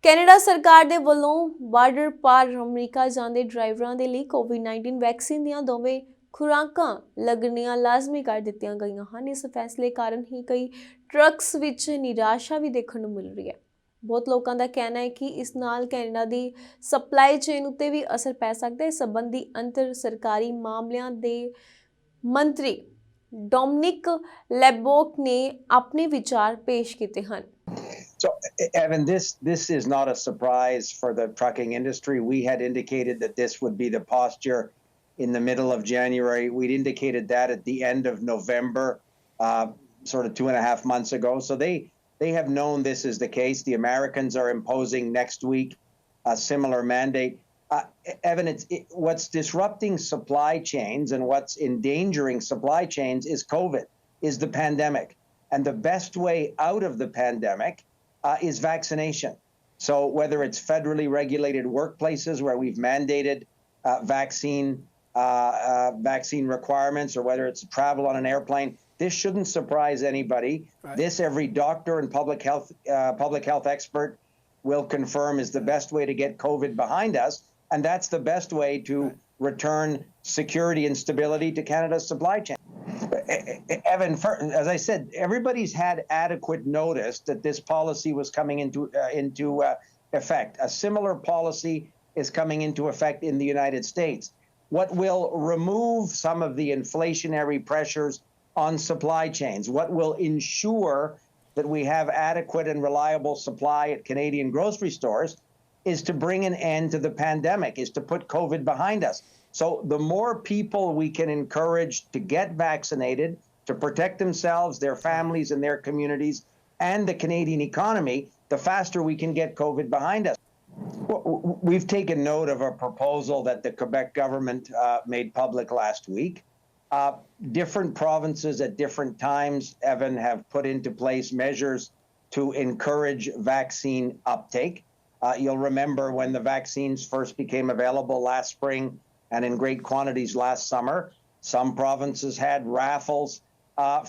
Canada ਸਰਕਾਰ ਦੇ ਵੱਲੋਂ ਬਾਰਡਰ ਪਾਰ ਅਮਰੀਕਾ ਜਾਂਦੇ ਡਰਾਈਵਰਾਂ ਦੇ ਲਈ ਕੋਵਿਡ-19 ਵੈਕਸੀਨ ਦੀਆਂ ਦੋਵੇਂ ਖੁਰਾਕਾਂ ਲੱਗਣੀਆਂ ਲਾਜ਼ਮੀ ਕਰ ਦਿੱਤੀਆਂ ਗਈਆਂ ਹਨ। ਇਸ ਫੈਸਲੇ ਕਾਰਨ ਹੀ ਕਈ ਟਰੱਕਸ ਵਿੱਚ ਨਿਰਾਸ਼ਾ ਵੀ ਦੇਖਣ ਨੂੰ ਮਿਲ ਰਹੀ ਹੈ। ਬਹੁਤ ਲੋਕਾਂ ਦਾ ਕਹਿਣਾ ਹੈ ਕਿ ਇਸ ਨਾਲ ਕੈਨੇਡਾ ਦੀ ਸਪਲਾਈ ਚੇਨ ਉੱਤੇ ਵੀ ਅਸਰ ਪੈ ਸਕਦਾ ਹੈ। ਇਸ ਸੰਬੰਧੀ ਅੰਤਰ ਸਰਕਾਰੀ ਮਾਮਲਿਆਂ ਦੇ ਮੰਤਰੀ ਡੋਮਿਨਿਕ ਲੈਬੋਕ ਨੇ ਆਪਣੇ ਵਿਚਾਰ ਪੇਸ਼ ਕੀਤੇ ਹਨ। So, Evan, this is not a surprise for the trucking industry. We had indicated that this would be the posture in the middle of January. We'd indicated that at the end of November, sort of 2.5 months ago. So they have known this is the case. The Americans are imposing next week a similar mandate. Evan, what's disrupting supply chains and what's endangering supply chains is COVID, is the pandemic. And the best way out of the pandemic is vaccination. So whether it's federally regulated workplaces where we've mandated vaccine requirements, or whether it's travel on an airplane, this shouldn't surprise anybody. Right. This every doctor and public health expert will confirm is the best way to get COVID behind us, and that's the best way to return security and stability to Canada's supply chain. Evan, as I said, everybody's had adequate notice that this policy was coming into effect. A similar policy is coming into effect in the United States. What will remove some of the inflationary pressures on supply chains, what will ensure that we have adequate and reliable supply at Canadian grocery stores, is to bring an end to the pandemic, is to put COVID behind us. So the more people we can encourage to get vaccinated, to protect themselves, their families, and their communities, and the Canadian economy, the faster we can get COVID behind us. We've taken note of a proposal that the Quebec government made public last week. Different provinces at different times, Evan, have put into place measures to encourage vaccine uptake. You'll remember when the vaccines first became available last spring and in great quantities last summer, some provinces had raffles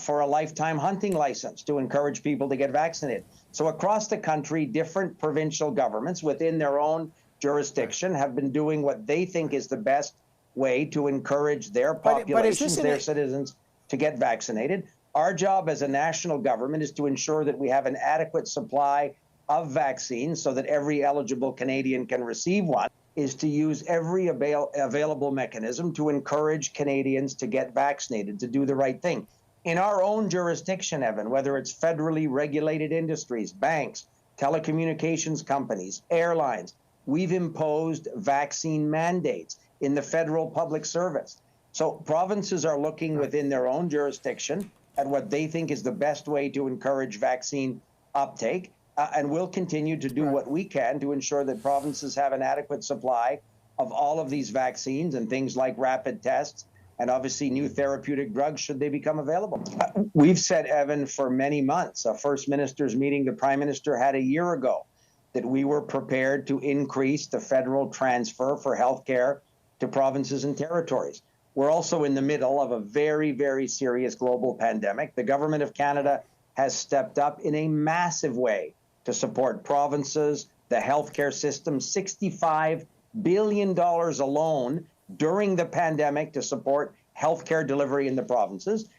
for a lifetime hunting license to encourage people to get vaccinated. So across the country, different provincial governments within their own jurisdiction have been doing what they think is the best way to encourage their populations, their citizens, to get vaccinated. Our job as a national government is to ensure that we have an adequate supply of vaccines so that every eligible Canadian can receive one, is to use every available mechanism to encourage Canadians to get vaccinated, to do the right thing. In our own jurisdiction, Evan, whether it's federally regulated industries, banks, telecommunications companies, airlines, we've imposed vaccine mandates in the federal public service. So provinces are looking within their own jurisdiction at what they think is the best way to encourage vaccine uptake. And we'll continue to do what we can to ensure that provinces have an adequate supply of all of these vaccines and things like rapid tests, and obviously new therapeutic drugs should they become available. We've said, Evan, for many months, a First Minister's meeting the Prime Minister had a year ago, that we were prepared to increase the federal transfer for healthcare to provinces and territories. We're also in the middle of a very, very serious global pandemic. The Government of Canada has stepped up in a massive way to support provinces, the healthcare system, $65 billion alone during the pandemic to support healthcare delivery in the provinces.